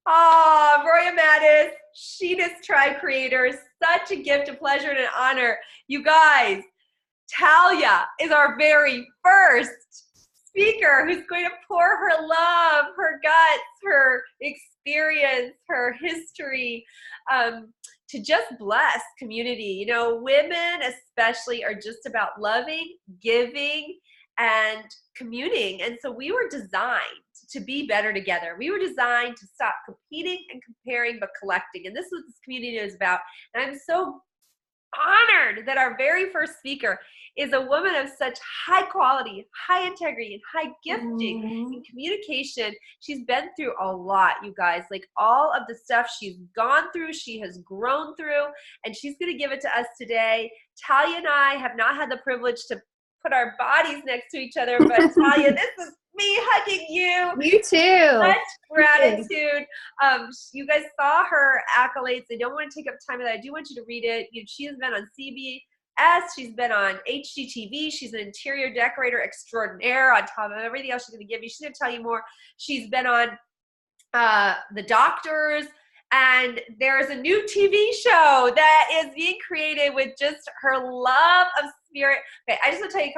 Oh, Roya Mattis, SHE-ness tribe creator. Such a gift, a pleasure, and an honor. You guys, Talia is our very first speaker who's going to pour her love, her guts, her experience, her history, to just bless community. You know, women especially are just about loving, giving, and communing. And so we were designed to be better together. We were designed to stop competing and comparing, but collecting. And this is what this community is about. And I'm so honored that our very first speaker is a woman of such high quality, high integrity, and high gifting in communication. She's been through a lot, you guys. Like all of the stuff she's gone through, she has grown through, and she's going to give it to us today. Talia and I have not had the privilege to put our bodies next to each other, but Talia, this is me hugging you. You too. Such gratitude. You guys saw her accolades. I don't want to take up time with that. I do want you to read it. She has been on CBS. She's been on HGTV. She's an interior decorator extraordinaire on top of everything else she's going to give you. She's going to tell you more. She's been on The Doctors. And there's a new TV show that is being created with just her love of spirit. Okay, I just want to tell you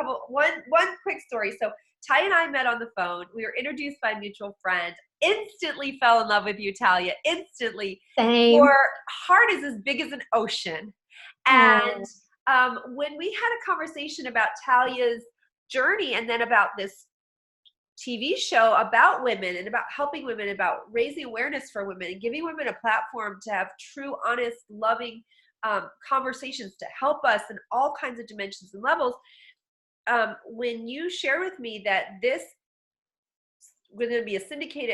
one quick story. So Talia and I met on the phone. We were introduced by a mutual friend. Instantly fell in love with you, Talia. Instantly. Same. Your heart is as big as an ocean. And when we had a conversation about Talia's journey and then about this TV show about women and about helping women, about raising awareness for women and giving women a platform to have true, honest, loving conversations to help us in all kinds of dimensions and levels. When you shared with me that this was going to be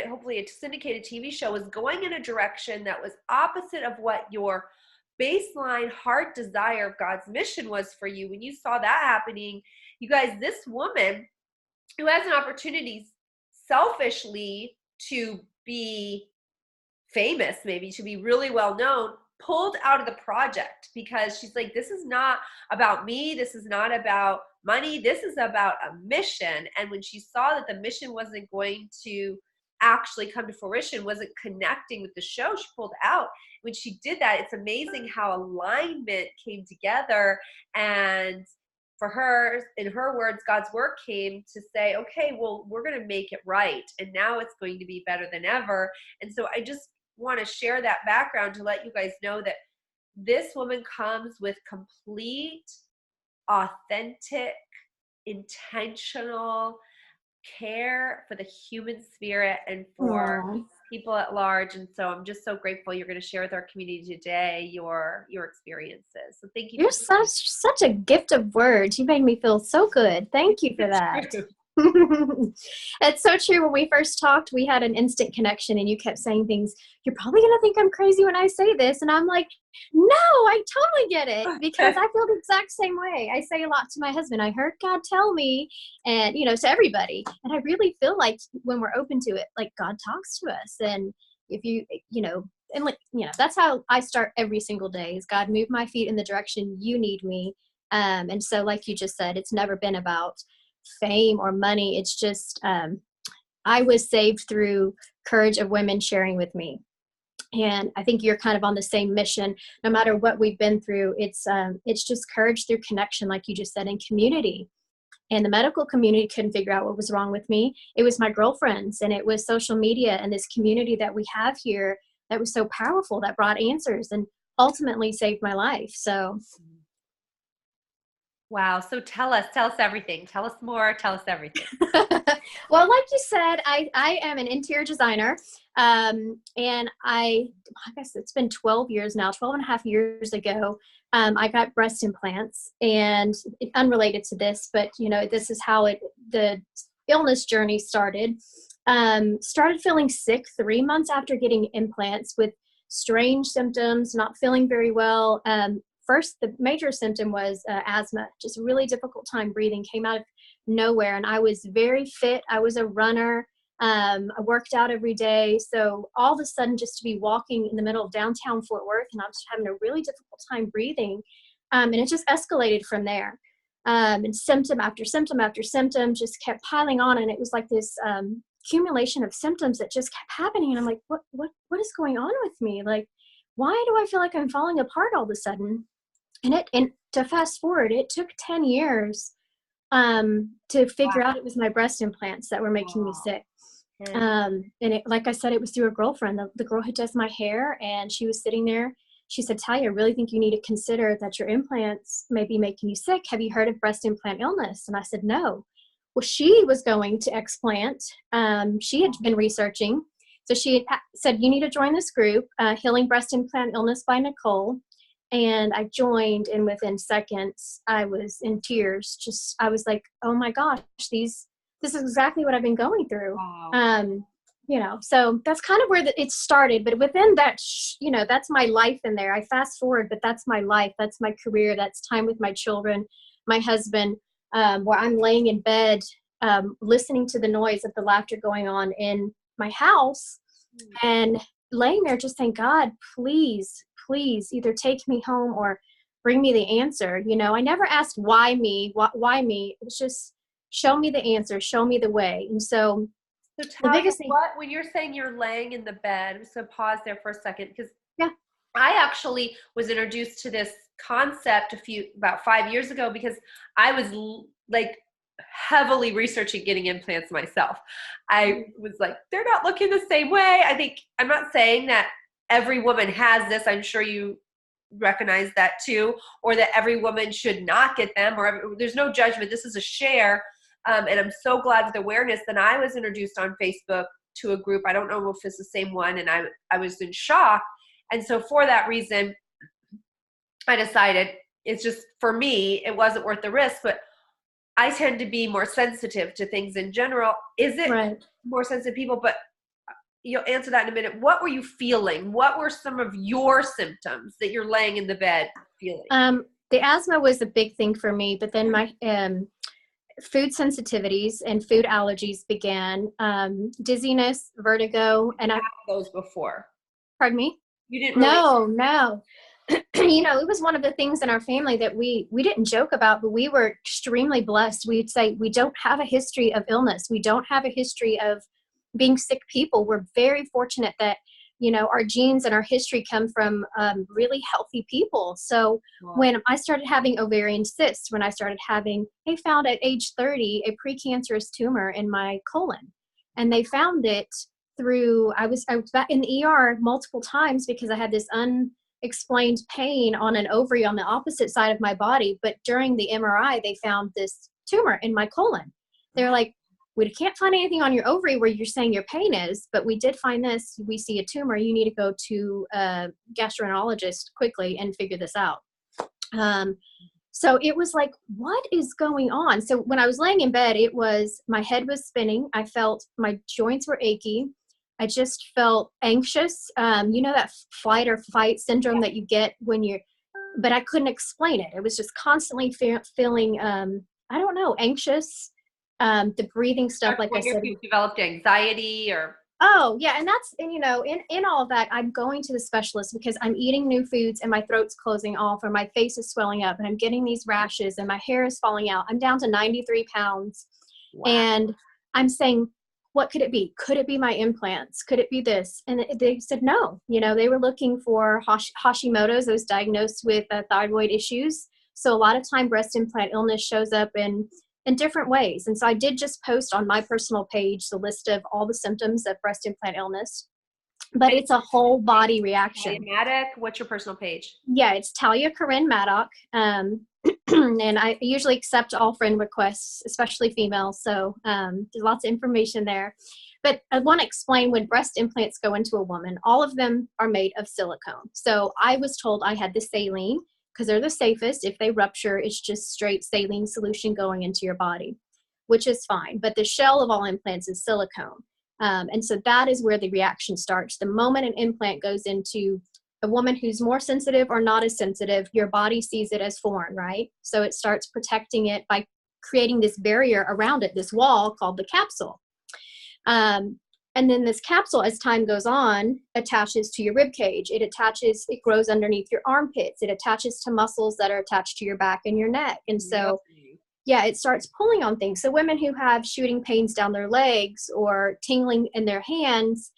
hopefully a syndicated TV show, was going in a direction that was opposite of what your baseline heart desire of God's mission was for you, when you saw that happening, you guys, this woman who has an opportunity selfishly to be famous, maybe to be really well known, pulled out of the project because she's like, this is not about me. This is not about money. This is about a mission. And when she saw that the mission wasn't going to actually come to fruition, wasn't connecting with the show, she pulled out. When she did that, it's amazing how alignment came together. And for her, in her words, God's work came to say, okay, well, we're going to make it right. And now it's going to be better than ever. And so I just want to share that background to let you guys know that this woman comes with complete, authentic, intentional care for the human spirit and for people at large. And so I'm just so grateful you're going to share with our community today your experiences. So thank you. You're such a gift of words. You made me feel so good. Thank you for that. It's so true. When we first talked, we had an instant connection and you kept saying things, you're probably going to think I'm crazy when I say this. And I'm like, no, I totally get it, because I feel the exact same way. I say a lot to my husband, I heard God tell me, and, to everybody. And I really feel like when we're open to it, like God talks to us. And if that's how I start every single day is, God, move my feet in the direction you need me. And so like you just said, it's never been about fame or money. It's just I was saved through courage of women sharing with me, and I think you're kind of on the same mission. No matter what we've been through, it's just courage through connection, like you just said, in community. And the medical community couldn't figure out what was wrong with me. It was my girlfriends, and it was social media and this community that we have here that was so powerful, that brought answers and ultimately saved my life. So wow. So tell us everything. Tell us more. Tell us everything. Well, like you said, I am an interior designer. And I guess it's been 12 years now, 12 and a half years ago, I got breast implants, and unrelated to this, but this is how the illness journey started. Started feeling sick 3 months after getting implants with strange symptoms, not feeling very well. First, the major symptom was asthma, just a really difficult time breathing, came out of nowhere. And I was very fit. I was a runner. I worked out every day. So all of a sudden, just to be walking in the middle of downtown Fort Worth, and I was having a really difficult time breathing. And it just escalated from there. And symptom after symptom after symptom just kept piling on. And it was like this accumulation of symptoms that just kept happening. And I'm like, what is going on with me? Like, why do I feel like I'm falling apart all of a sudden? And to fast forward, it took 10 years to figure out it was my breast implants that were making me sick. And it, like I said, it was through a girlfriend, the girl who does my hair, and she was sitting there. She said, Talia, I really think you need to consider that your implants may be making you sick. Have you heard of breast implant illness? And I said, no. Well, she was going to explant. She had been researching. So she had said, you need to join this group, Healing Breast Implant Illness by Nicole. And I joined, and within seconds, I was in tears. I was like, oh my gosh, this is exactly what I've been going through. Wow. You know, so that's kind of where it started. But within that, you know, that's my life in there. I fast forward, but that's my life. That's my career. That's time with my children, my husband, where I'm laying in bed, listening to the noise of the laughter going on in my house, and laying there just saying, God, please either take me home or bring me the answer. You know, I never asked why me, why me. It was just show me the answer, show me the way. And so the biggest thing, when you're saying you're laying in the bed, so pause there for a second, because I actually was introduced to this concept about 5 years ago, because I was like heavily researching getting implants myself. I was like, they're not looking the same way. I'm not saying that every woman has this. I'm sure you recognize that too, or that every woman should not get them, or there's no judgment. This is a share. And I'm so glad with awareness. Then I was introduced on Facebook to a group. I don't know if it's the same one. And I was in shock. And so for that reason, I decided it's just, for me, it wasn't worth the risk. But I tend to be more sensitive to things in general. Is it more sensitive people? But you'll answer that in a minute. What were you feeling? What were some of your symptoms that you're laying in the bed feeling? The asthma was a big thing for me, but then my food sensitivities and food allergies began, dizziness, vertigo. And I had those before. Pardon me? You didn't really? No. You know, it was one of the things in our family that we didn't joke about, but we were extremely blessed. We'd say we don't have a history of illness. We don't have a history of being sick people. We're very fortunate that, you know, our genes and our history come from really healthy people. So when I started having ovarian cysts, they found at age 30 a precancerous tumor in my colon, and they found it through, I was back in the ER multiple times because I had this unexplained pain on an ovary on the opposite side of my body. But during the MRI, they found this tumor in my colon. They're like, we can't find anything on your ovary where you're saying your pain is, but we did find this. We see a tumor. You need to go to a gastroenterologist quickly and figure this out. So it was like, what is going on? So when I was laying in bed, my head was spinning. I felt my joints were achy. I just felt anxious. You know, that flight or fight syndrome that you get but I couldn't explain it. It was just constantly feeling, anxious. The breathing stuff, like I said, you developed anxiety or. Oh yeah. And you know, in all of that, I'm going to the specialist because I'm eating new foods and my throat's closing off, or my face is swelling up, and I'm getting these rashes and my hair is falling out. I'm down to 93 pounds. Wow. And I'm saying, what could it be? Could it be my implants? Could it be this? And they said no. You know, they were looking for Hashimoto's. I was diagnosed with thyroid issues. So a lot of time breast implant illness shows up in different ways. And so I did just post on my personal page the list of all the symptoms of breast implant illness, but it's a whole body reaction. Talia Maddock, what's your personal page? Yeah, it's Talia Maddock. And I usually accept all friend requests, especially females. So there's lots of information there. But I want to explain, when breast implants go into a woman, all of them are made of silicone. So I was told I had the saline, because they're the safest. If they rupture, it's just straight saline solution going into your body, which is fine. But the shell of all implants is silicone. And so that is where the reaction starts. The moment an implant goes into a woman who's more sensitive or not as sensitive, your body sees it as foreign, right? So it starts protecting it by creating this barrier around it, this wall called the capsule. And then this capsule, as time goes on, attaches to your rib cage. It grows underneath your armpits. It attaches to muscles that are attached to your back and your neck. And so yeah, it starts pulling on things. So women who have shooting pains down their legs or tingling in their hands,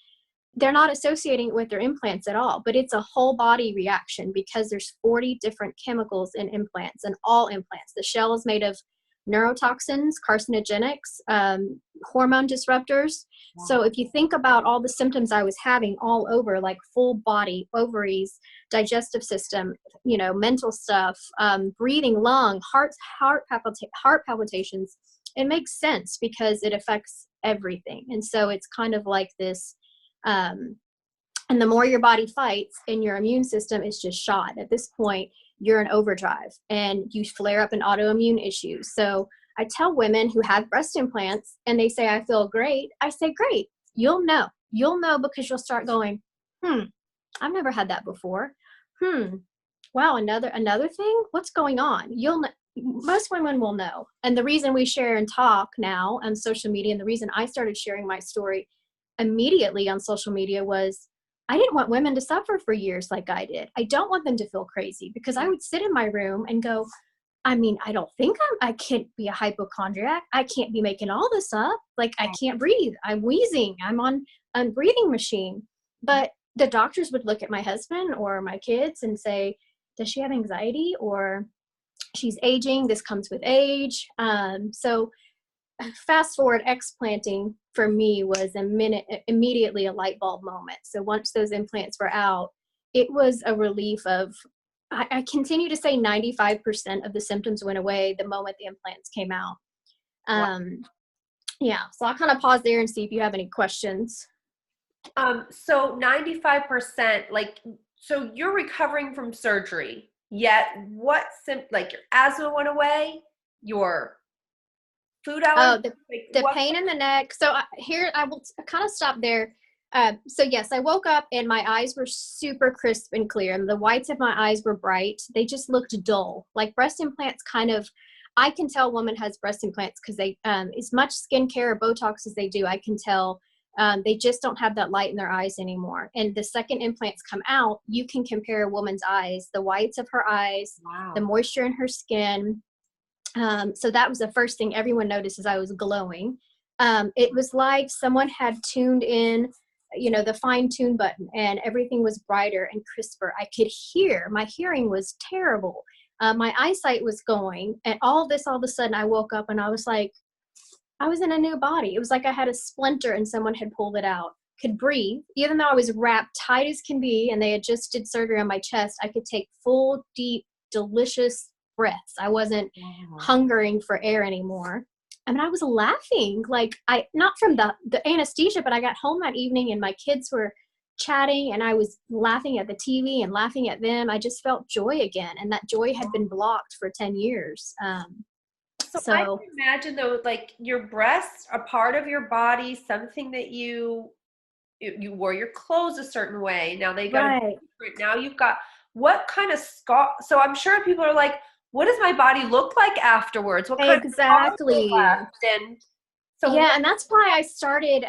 they're not associating it with their implants at all, but it's a whole body reaction because there's 40 different chemicals in implants, and all implants. The shell is made of neurotoxins, carcinogenics, hormone disruptors. Wow. So if you think about all the symptoms I was having all over, like full body, ovaries, digestive system, mental stuff, breathing, lung, heart palpitations, it makes sense because it affects everything. And so it's kind of like this, and the more your body fights and your immune system is just shot. At this point, you're in overdrive and you flare up in autoimmune issues. So I tell women who have breast implants and they say, I feel great. I say, great. You'll know because you'll start going, I've never had that before. Wow. Another thing, what's going on? Most women will know. And the reason we share and talk now on social media, and the reason I started sharing my story immediately on social media was I didn't want women to suffer for years like I did. I don't want them to feel crazy, because I would sit in my room and go, I don't think I can't be a hypochondriac. I can't be making all this up. Like, I can't breathe. I'm wheezing. I'm on a breathing machine. But the doctors would look at my husband or my kids and say, does she have anxiety, or she's aging? This comes with age. So fast forward, explanting for me was immediately a light bulb moment. So once those implants were out, it was a relief of, I continue to say 95% of the symptoms went away the moment the implants came out. Wow. Yeah, so I'll kind of pause there and see if you have any questions. So 95%, so you're recovering from surgery, yet like your asthma went away, your food allergy? The pain in the neck. So I will kind of stop there. So yes, I woke up and my eyes were super crisp and clear, and the whites of my eyes were bright. They just looked dull. Like breast implants I can tell a woman has breast implants because they, as much skincare or Botox as they do, I can tell they just don't have that light in their eyes anymore. And the second implants come out, you can compare a woman's eyes, the whites of her eyes, wow, the moisture in her skin. So that was the first thing everyone noticed, as I was glowing. It was like someone had tuned in, the fine tune button, and everything was brighter and crisper. I could hear, my hearing was terrible. My eyesight was going, and all of a sudden I woke up and I was like, I was in a new body. It was like I had a splinter and someone had pulled it out. Could breathe, even though I was wrapped tight as can be, and they had just did surgery on my chest. I could take full, deep, delicious breaths. I wasn't hungering for air anymore. I was laughing, not from the anesthesia, but I got home that evening and my kids were chatting and I was laughing at the TV and laughing at them. I just felt joy again. And that joy had been blocked for 10 years. So I can imagine though, like your breasts are part of your body, something that you wore your clothes a certain way. Now they got right. Now you've got what kind of scar? So I'm sure people are like, what does my body look like afterwards? What kind exactly. Of and so yeah, and that's why I started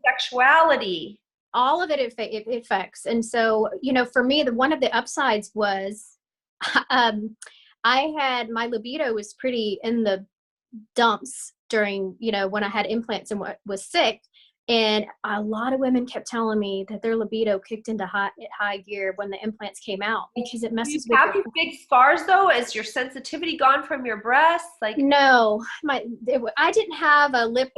sexuality. All of it affects. And so, for me, one of the upsides was I had, my libido was pretty in the dumps during, when I had implants and was sick. And a lot of women kept telling me that their libido kicked into high gear when the implants came out, because it messes with your... Do you have these big scars though? Is your sensitivity gone from your breasts? No, I didn't have a lift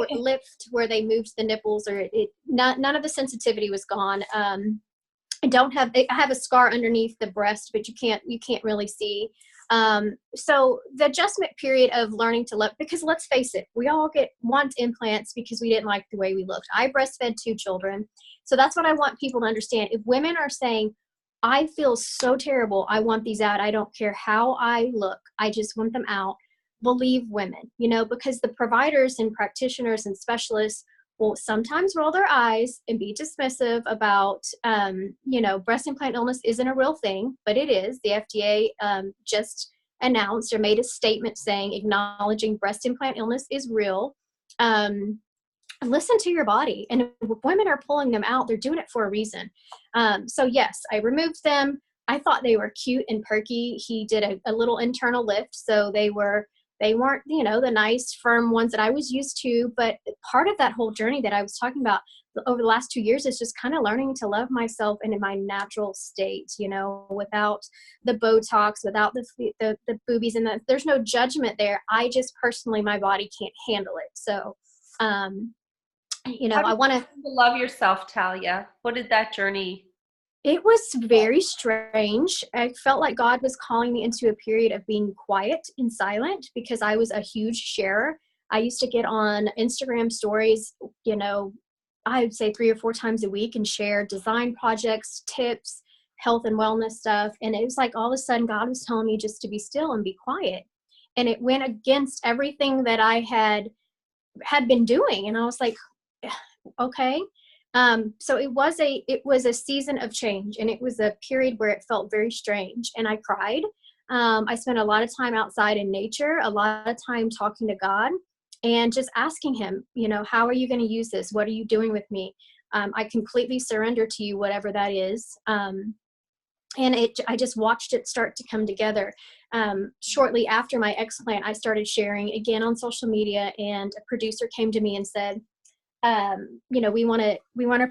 where they moved the nipples, or none of the sensitivity was gone. I have a scar underneath the breast, but you can't really see. So the adjustment period of learning to love, because let's face it, we all want implants because we didn't like the way we looked. I breastfed 2 children. So that's what I want people to understand. If women are saying, I feel so terrible, I want these out, I don't care how I look, I just want them out, believe women, because the providers and practitioners and specialists will sometimes roll their eyes and be dismissive about, breast implant illness isn't a real thing, but it is. The FDA just announced or made a statement acknowledging breast implant illness is real. Listen to your body. And if women are pulling them out, they're doing it for a reason. So yes, I removed them. I thought they were cute and perky. He did a little internal lift. So they were They weren't, you know, the nice, firm ones that I was used to. But part of that whole journey that I was talking about over the last 2 years is just kind of learning to love myself and in my natural state, you know, without the Botox, without the boobies, and there's no judgment there. I just personally, my body can't handle it. So, you know, I want to love yourself, Talia. What did that journey? It was very strange. I felt like God was calling me into a period of being quiet and silent because I was a huge sharer. I used to get on Instagram stories, you know, I would say 3 or 4 times a week and share design projects, tips, health and wellness stuff. And it was like all of a sudden God was telling me just to be still and be quiet. And it went against everything that I had been doing. And I was like, okay. So it was a season of change, and it was a period where it felt very strange, and I cried. I spent a lot of time outside in nature, a lot of time talking to God and just asking him, you know, how are you going to use this? What are you doing with me? I completely surrender to you, whatever that is. And I just watched it start to come together. Shortly after my explant, I started sharing again on social media, and a producer came to me and said, you know, we want to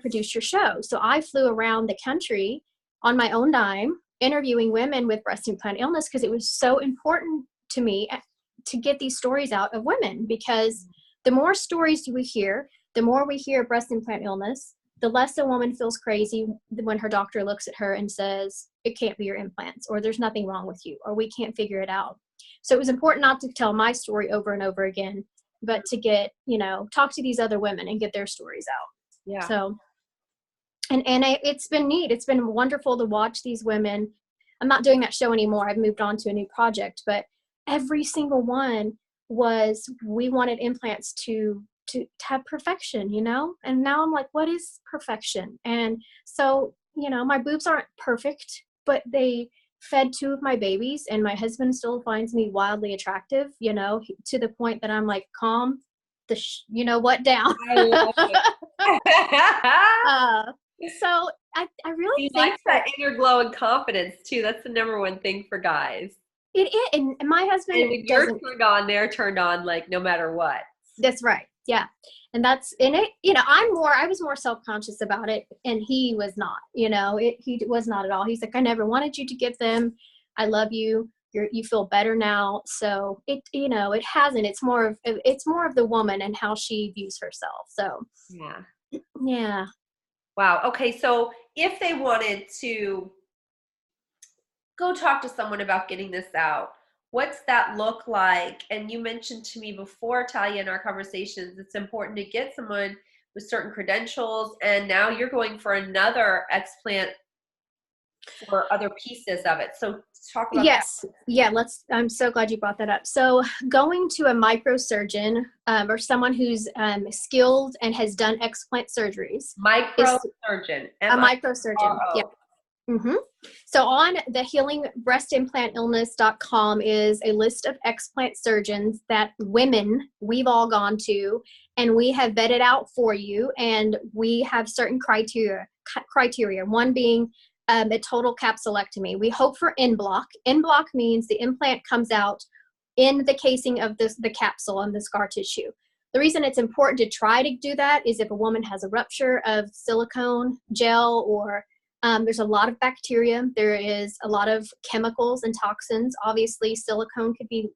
produce your show. So I flew around the country on my own dime, interviewing women with breast implant illness, because it was so important to me to get these stories out of women, because the more stories we hear, the more we hear breast implant illness, the less a woman feels crazy when her doctor looks at her and says, it can't be your implants, or there's nothing wrong with you, or we can't figure it out. So it was important not to tell my story over and over again, but to get, you know, talk to these other women and get their stories out. Yeah. So, and it's been neat. It's been wonderful to watch these women. I'm not doing that show anymore. I've moved on to a new project, but every single one was, we wanted implants to have perfection, you know? And now I'm like, what is perfection? And so, you know, my boobs aren't perfect, but they fed 2 of my babies, and my husband still finds me wildly attractive, you know, to the point that I'm like, calm the you know what down. I love it. So I really he think likes that inner glow and confidence too. That's the number one thing for guys. It is, and my husband and when you're turned on, they're turned on, like, no matter what. That's right. Yeah. And that's in it, you know, I was more self-conscious about it, and he was not, you know, he was not at all. He's like, I never wanted you to give them. I love you. You feel better now. So it, you know, it hasn't, it's more of the woman and how she views herself. So yeah. Yeah. Wow. Okay. So if they wanted to go talk to someone about getting this out, what's that look like? And you mentioned to me before, Talia, in our conversations, it's important to get someone with certain credentials, and now you're going for another explant for other pieces of it. So talk about Yes. that. Yeah. I'm so glad you brought that up. So going to a microsurgeon or someone who's skilled and has done explant surgeries. Microsurgeon. A microsurgeon. Yeah. Mm-hmm. So on the healingbreastimplantillness.com is a list of explant surgeons that women we've all gone to, and we have vetted out for you. And we have certain criteria, one being a total capsulectomy. We hope for en bloc. En bloc means the implant comes out in the casing of the capsule and the scar tissue. The reason it's important to try to do that is if a woman has a rupture of silicone gel, or there's a lot of bacteria, there is a lot of chemicals and toxins. Obviously, silicone could be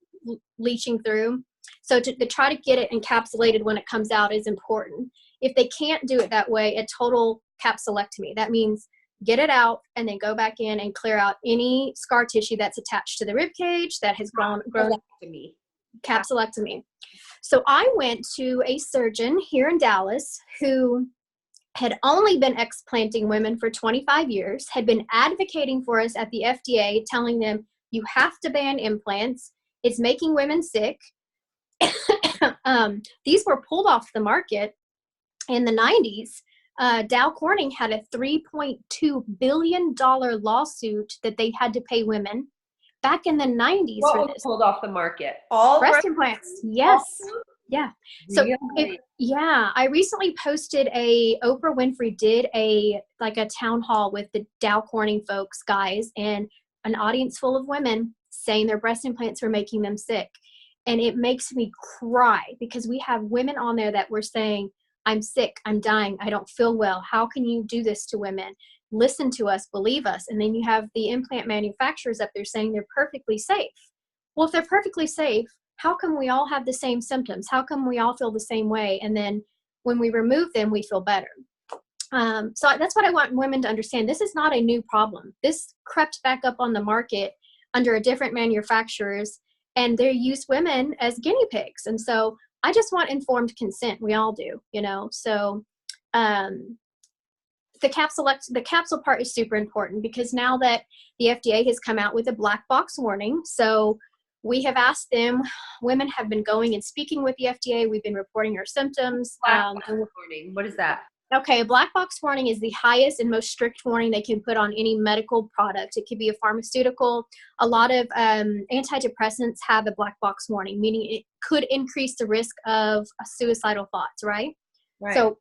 leaching through. So to try to get it encapsulated when it comes out is important. If they can't do it that way, a total capsulectomy. That means get it out and then go back in and clear out any scar tissue that's attached to the rib cage that has grown. Capsulectomy. So I went to a surgeon here in Dallas who had only been explanting women for 25 years, had been advocating for us at the FDA, telling them, you have to ban implants. It's making women sick. These were pulled off the market in the 90s. Dow Corning had a $3.2 billion lawsuit that they had to pay women back in the 90s. What was pulled off the market? All breast implants. Yes. Yeah. So really? I recently posted Oprah Winfrey did a town hall with the Dow Corning folks, guys, and an audience full of women saying their breast implants were making them sick. And it makes me cry because we have women on there that were saying, I'm sick, I'm dying, I don't feel well. How can you do this to women? Listen to us, believe us. And then you have the implant manufacturers up there saying they're perfectly safe. Well, if they're perfectly safe, how come we all have the same symptoms? How come we all feel the same way? And then when we remove them, we feel better. So that's what I want women to understand. This is not a new problem. This crept back up on the market under a different manufacturers, and they use women as guinea pigs. And so I just want informed consent. We all do, you know. So the capsule part is super important because now that the FDA has come out with a black box warning, so we have asked them, women have been going and speaking with the FDA. We've been reporting our symptoms. Black box warning. What is that? Okay, a black box warning is the highest and most strict warning they can put on any medical product. It could be a pharmaceutical. A lot of antidepressants have a black box warning, meaning it could increase the risk of suicidal thoughts, right? Right. So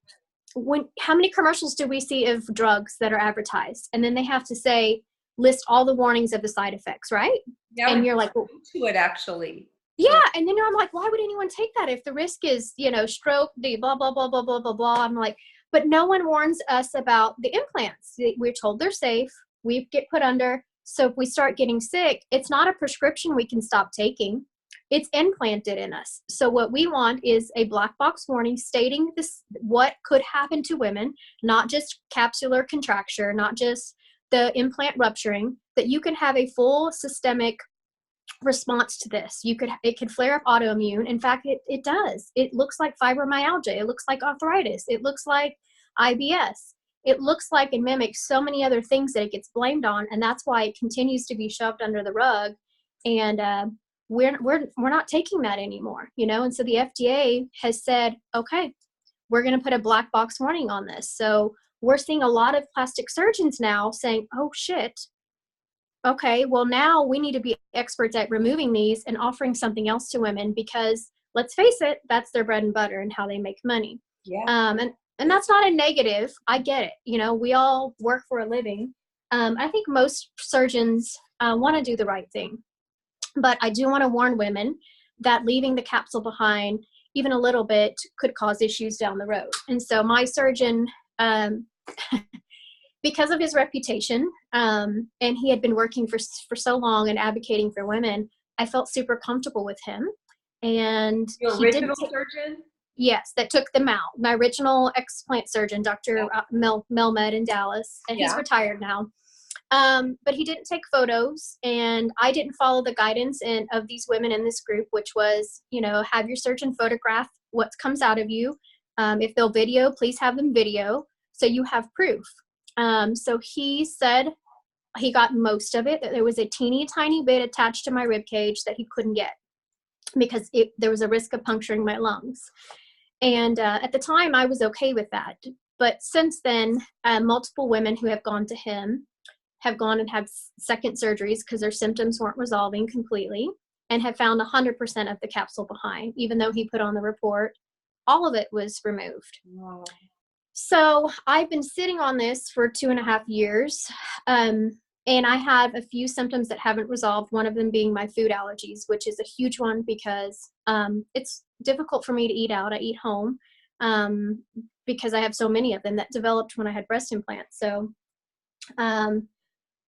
how many commercials do we see of drugs that are advertised? And then they have to say, list all the warnings of the side effects, right? Yeah, and you're like, well, to it actually. Yeah, and then I'm like, why would anyone take that if the risk is, you know, stroke, the blah, blah, blah, blah, blah, blah, blah. I'm like, but no one warns us about the implants. We're told they're safe. We get put under. So if we start getting sick, it's not a prescription we can stop taking. It's implanted in us. So what we want is a black box warning stating this, what could happen to women, not just capsular contracture, not just the implant rupturing, that you can have a full systemic response to this. It could flare up autoimmune. In fact, it does. It looks like fibromyalgia. It looks like arthritis. It looks like IBS. It looks like and mimics so many other things that it gets blamed on, and that's why it continues to be shoved under the rug. And we're not taking that anymore, you know. And so the FDA has said, okay, we're going to put a black box warning on this. So we're seeing a lot of plastic surgeons now saying, oh shit, okay, well now we need to be experts at removing these and offering something else to women because let's face it, that's their bread and butter and how they make money. Yeah. And that's not a negative. I get it. You know, we all work for a living. I think most surgeons want to do the right thing. But I do want to warn women that leaving the capsule behind even a little bit could cause issues down the road. And so my surgeon, because of his reputation, and he had been working for so long and advocating for women, I felt super comfortable with him. And your original surgeon? Yes, that took them out. My original explant surgeon, Dr. Melmed in Dallas, and he's retired now. But he didn't take photos, and I didn't follow the guidance of these women in this group, which was, you know, have your surgeon photograph what comes out of you. If they'll video, please have them video so you have proof. So he said he got most of it. There was a teeny tiny bit attached to my rib cage that he couldn't get because there was a risk of puncturing my lungs. And at the time, I was okay with that. But since then, multiple women who have gone to him have gone and had second surgeries because their symptoms weren't resolving completely and have found 100% of the capsule behind, even though he put on the report, all of it was removed. Wow. So I've been sitting on this for 2.5 years, and I have a few symptoms that haven't resolved, one of them being my food allergies, which is a huge one because it's difficult for me to eat out. I eat home because I have so many of them that developed when I had breast implants. So,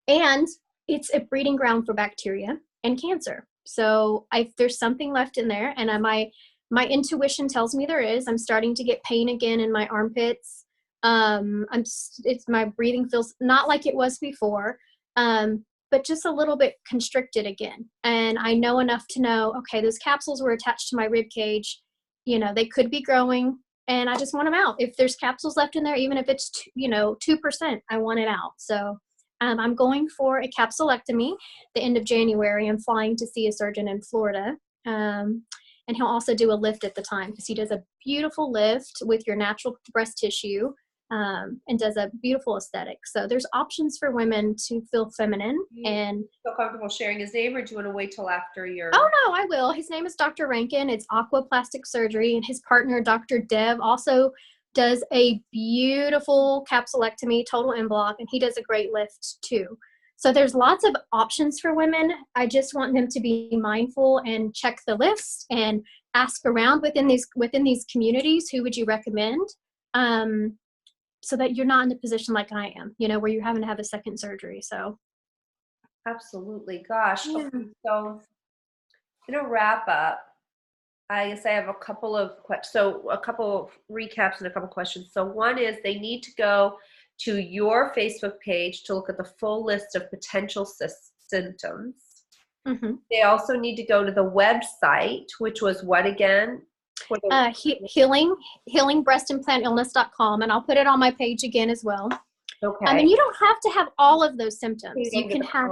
and it's a breeding ground for bacteria and cancer. So there's something left in there, and my intuition tells me there is. I'm starting to get pain again in my armpits. My breathing feels not like it was before, but just a little bit constricted again. And I know enough to know, okay, those capsules were attached to my rib cage. You know, they could be growing, and I just want them out. If there's capsules left in there, even if it's 2%, I want it out. So I'm going for a capsulectomy the end of January. I'm flying to see a surgeon in Florida. And he'll also do a lift at the time because he does a beautiful lift with your natural breast tissue and does a beautiful aesthetic. So there's options for women to feel feminine. And feel comfortable sharing his name, or do you want to wait till after your... Oh, no, I will. His name is Dr. Rankin. It's Aquaplastic Surgery, and his partner, Dr. Dev, also does a beautiful capsulectomy, total en bloc, and he does a great lift too. So there's lots of options for women. I just want them to be mindful and check the list and ask around within these communities, who would you recommend? So that you're not in a position like I am, where you're having to have a second surgery. So absolutely. Gosh. yeah. Okay, so I'm gonna wrap up. I guess I have a couple of a couple of recaps and a couple questions. So one is they need to go to your Facebook page to look at the full list of potential symptoms. Mm-hmm. They also need to go to the website, which was what again? Healingbreastimplantillness.com, and I'll put it on my page again as well. Okay. And you don't have to have all of those symptoms. You can have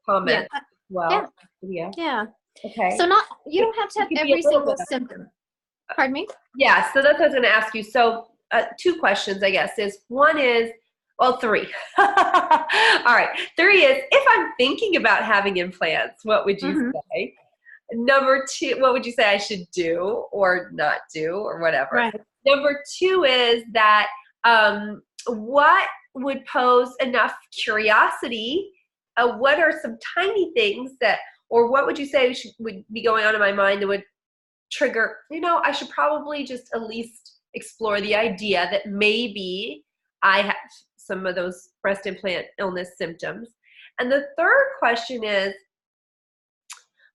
comments. Well, yeah. Okay. So you don't have to have every single symptom. Pardon me? Yeah. So that's what I was going to ask you. So 2 questions, I guess, is one is, well, 3. All right. 3 is, if I'm thinking about having implants, what would you say? Number 2, what would you say I should do or not do or whatever? Right. Number 2 is that what would pose enough curiosity? What are some tiny things that, or what would you say would be going on in my mind that would trigger, I should probably just at least explore the idea that maybe I have some of those breast implant illness symptoms. And the third question is,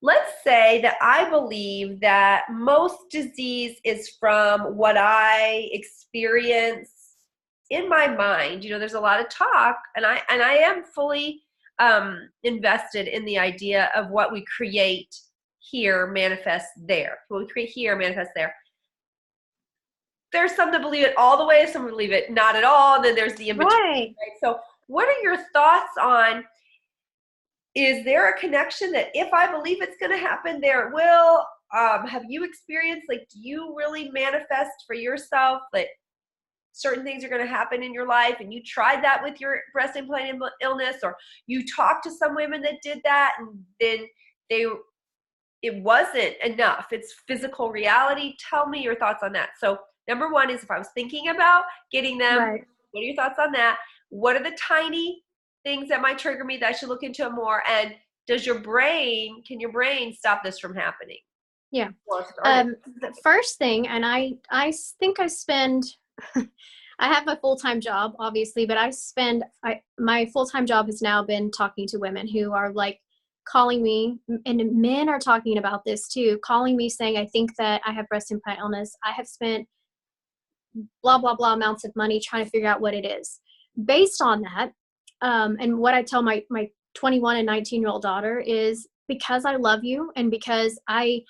let's say that I believe that most disease is from what I experience in my mind. There's a lot of talk, and I am fully invested in the idea of what we create here manifests there. What we create here manifests there. There's some that believe it all the way, some believe it not at all, and then there's the in-between. Right. So what are your thoughts on, is there a connection that if I believe it's going to happen, there it will? Have you experienced, do you really manifest for yourself that certain things are going to happen in your life, and you tried that with your breast implant illness, or you talked to some women that did that and then it wasn't enough? It's physical reality. Tell me your thoughts on that. So number 1 is, if I was thinking about getting them, right, what are your thoughts on that? What are the tiny things that might trigger me that I should look into more? And can your brain stop this from happening? Yeah. The first thing, and I think I spend, I have a full-time job, obviously, but my full-time job has now been talking to women who are calling me, and men are talking about this too, calling me saying, I think that I have breast implant illness. I have spent blah, blah, blah amounts of money trying to figure out what it is. Based on that, and what I tell my 21 and 19-year-old daughter is, because I love you and because I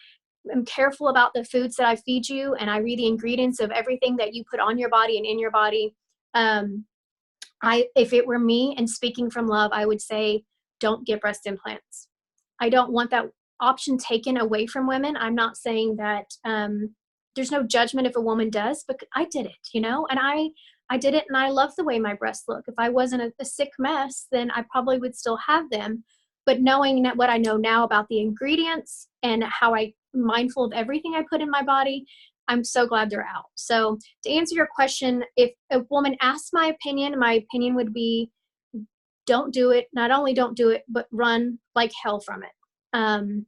am careful about the foods that I feed you, and I read the ingredients of everything that you put on your body and in your body, if it were me and speaking from love, I would say, don't get breast implants. I don't want that option taken away from women. I'm not saying that there's no judgment if a woman does, but I did it, and I did it, and I love the way my breasts look. If I wasn't a sick mess, then I probably would still have them. But knowing that what I know now about the ingredients and how I'm mindful of everything I put in my body, I'm so glad they're out. So to answer your question, if a woman asks my opinion would be, don't do it. Not only don't do it, but run like hell from it. And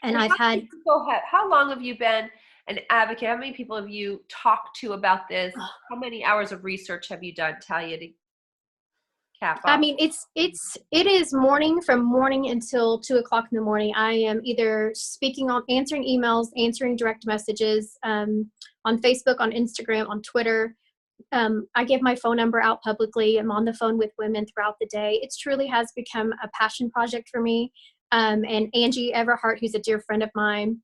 how long have you been an advocate? How many people have you talked to about this? How many hours of research have you done, Talia, to cap off? I mean, it is from morning until 2:00 in the morning. I am either answering emails, answering direct messages, on Facebook, on Instagram, on Twitter. I give my phone number out publicly. I'm on the phone with women throughout the day. It truly has become a passion project for me. And Angie Everhart, who's a dear friend of mine,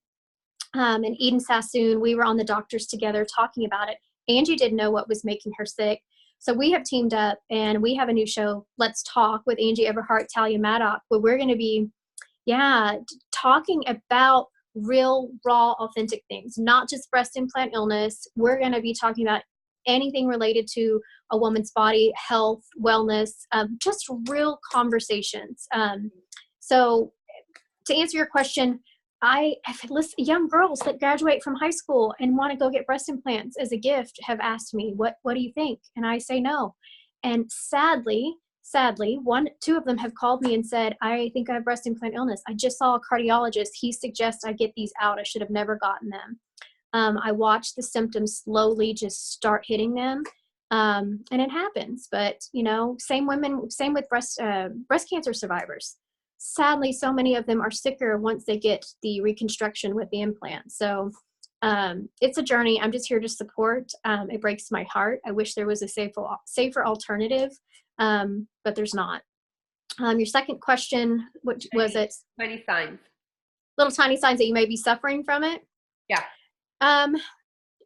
and Eden Sassoon, we were on the doctors together talking about it. Angie didn't know what was making her sick. So we have teamed up, and we have a new show, Let's Talk, with Angie Everhart, Talia Maddock, where we're going to be, talking about real, raw, authentic things, not just breast implant illness. We're going to be talking about anything related to a woman's body, health, wellness, just real conversations. So to answer your question, young girls that graduate from high school and want to go get breast implants as a gift have asked me, what do you think? And I say no. And sadly, sadly, two of them have called me and said, I think I have breast implant illness. I just saw a cardiologist. He suggests I get these out. I should have never gotten them. I watched the symptoms slowly just start hitting them. And it happens, but same with breast cancer survivors. Sadly, so many of them are sicker once they get the reconstruction with the implant. So it's a journey. I'm just here to support. It breaks my heart. I wish there was a safer alternative, but there's not. Your second question, what was it? Tiny signs. Little tiny signs that you may be suffering from it? Yeah.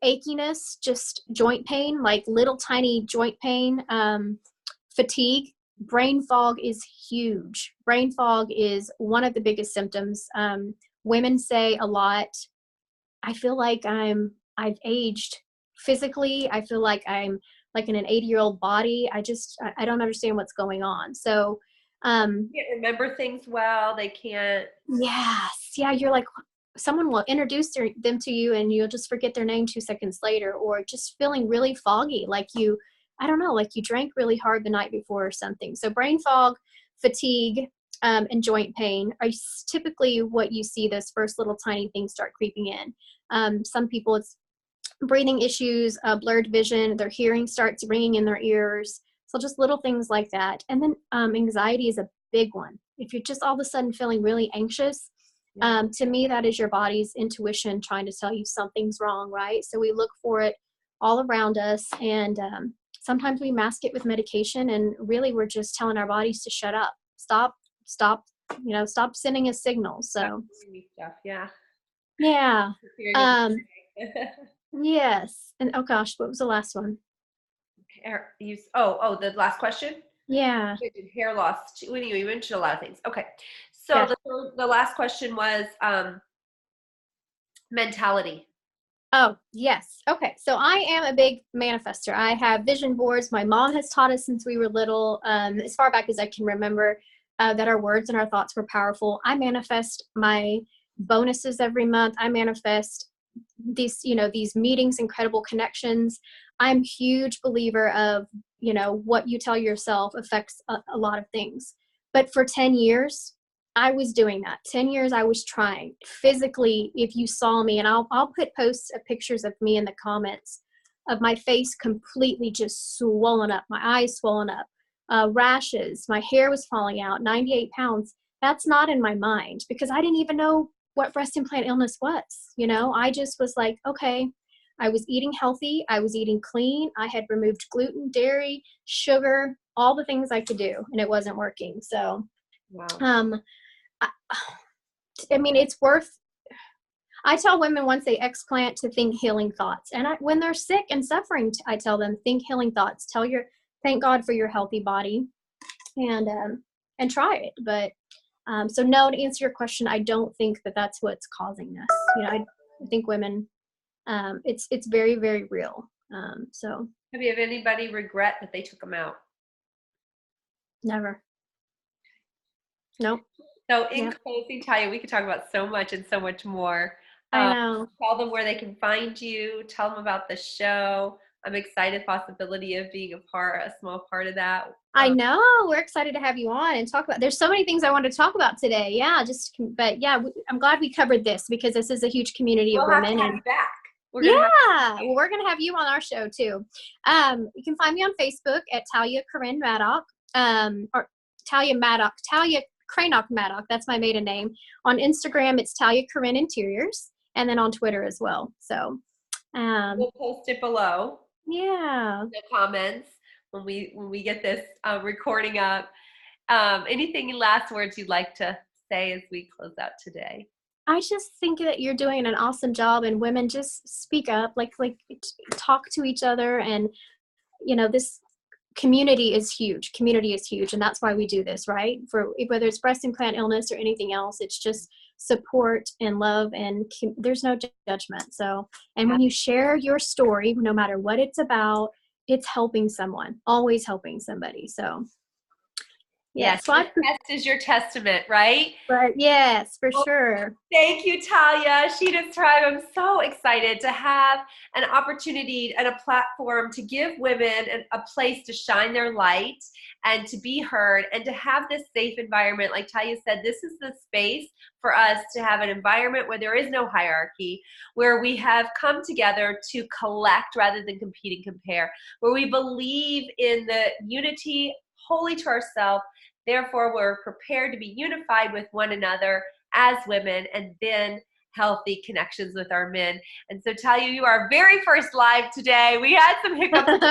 Achiness, just joint pain, like little tiny joint pain, fatigue. Brain fog is huge. Brain fog is one of the biggest symptoms. Women say a lot, I feel like I've aged physically. I feel like I'm like in an 80-year-old body. I don't understand what's going on. So, can't remember things well. They can't. Yes. Yeah. You're like, someone will introduce them to you and you'll just forget their name 2 seconds later, or just feeling really foggy. Like I don't know, like you drank really hard the night before or something. So brain fog, fatigue, and joint pain are typically what you see those first little tiny things start creeping in. Some people it's breathing issues, blurred vision, their hearing starts ringing in their ears. So just little things like that. And then anxiety is a big one. If you're just all of a sudden feeling really anxious, to me, that is your body's intuition trying to tell you something's wrong, right? So we look for it all around us, and sometimes we mask it with medication, and really we're just telling our bodies to shut up, stop, stop sending us signals. So stuff, yeah. Yes. And oh gosh, what was the last one? The last question? Yeah. Hair loss. You mentioned a lot of things. Okay. So the last question was mentality. Oh, yes. Okay. So I am a big manifester. I have vision boards. My mom has taught us since we were little, as far back as I can remember, that our words and our thoughts were powerful. I manifest my bonuses every month. I manifest these meetings, incredible connections. I'm a huge believer of, what you tell yourself affects a lot of things. But for 10 years, I was doing that. 10 years I was trying physically. If you saw me, and I'll put posts of pictures of me in the comments of my face completely just swollen up, my eyes swollen up, rashes, my hair was falling out, 98 pounds. That's not in my mind because I didn't even know what breast implant illness was. I just was like, okay, I was eating healthy. I was eating clean. I had removed gluten, dairy, sugar, all the things I could do, and it wasn't working. So, wow. I mean, it's worth, I tell women once they explant to think healing thoughts. And when they're sick and suffering, I tell them, think healing thoughts. Thank God for your healthy body, and try it. But, so no, to answer your question, I don't think that that's what's causing this. I think women, it's very, very real. So. Have you had anybody regret that they took them out? Never. Nope. So in closing, Talia, we could talk about so much and so much more. I know. Tell them where they can find you. Tell them about the show. I'm excited possibility of being a small part of that. I know. We're excited to have you on and talk about. There's so many things I wanted to talk about today. Yeah, I'm glad we covered this because this is a huge community of women. We'll have you back. We're going to have you on our show too. You can find me on Facebook at Talia Corinne Maddock, or Talia Maddock, Talia Cranock Maddock. That's my maiden name. On Instagram, it's Talia Corinne Interiors, and then on Twitter as well. So we'll post it below. Yeah. The comments when we get this recording up. Anything last words you'd like to say as we close out today? I just think that you're doing an awesome job, and women just speak up, like talk to each other, and this community is huge. And that's why we do this, right? For whether it's breast implant illness or anything else, it's just support and love, and there's no judgment. So, and when you share your story, no matter what it's about, it's helping someone, always helping somebody. So Yes, So your test is your testament, right? but yes, for Well, sure. thank you, Talia. SHE-ness Tribe. I'm so excited to have an opportunity and a platform to give women a place to shine their light and to be heard and to have this safe environment. Like Talia said, this is the space for us to have an environment where there is no hierarchy, where we have come together to collect rather than compete and compare, where we believe in the unity wholly to ourselves. Therefore, we're prepared to be unified with one another as women, and then healthy connections with our men. And so, Talia, you are our very first live today. We had some hiccups, but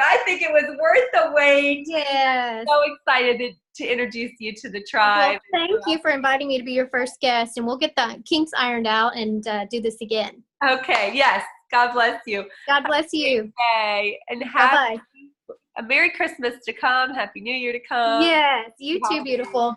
I think it was worth the wait. Yes. So excited to introduce you to the tribe. Well, thank you for inviting me to be your first guest, and we'll get the kinks ironed out and do this again. Okay, yes. God bless you. God bless you. Okay, and Bye-bye. A Merry Christmas to come. Happy New Year to come. Yes, you too, beautiful.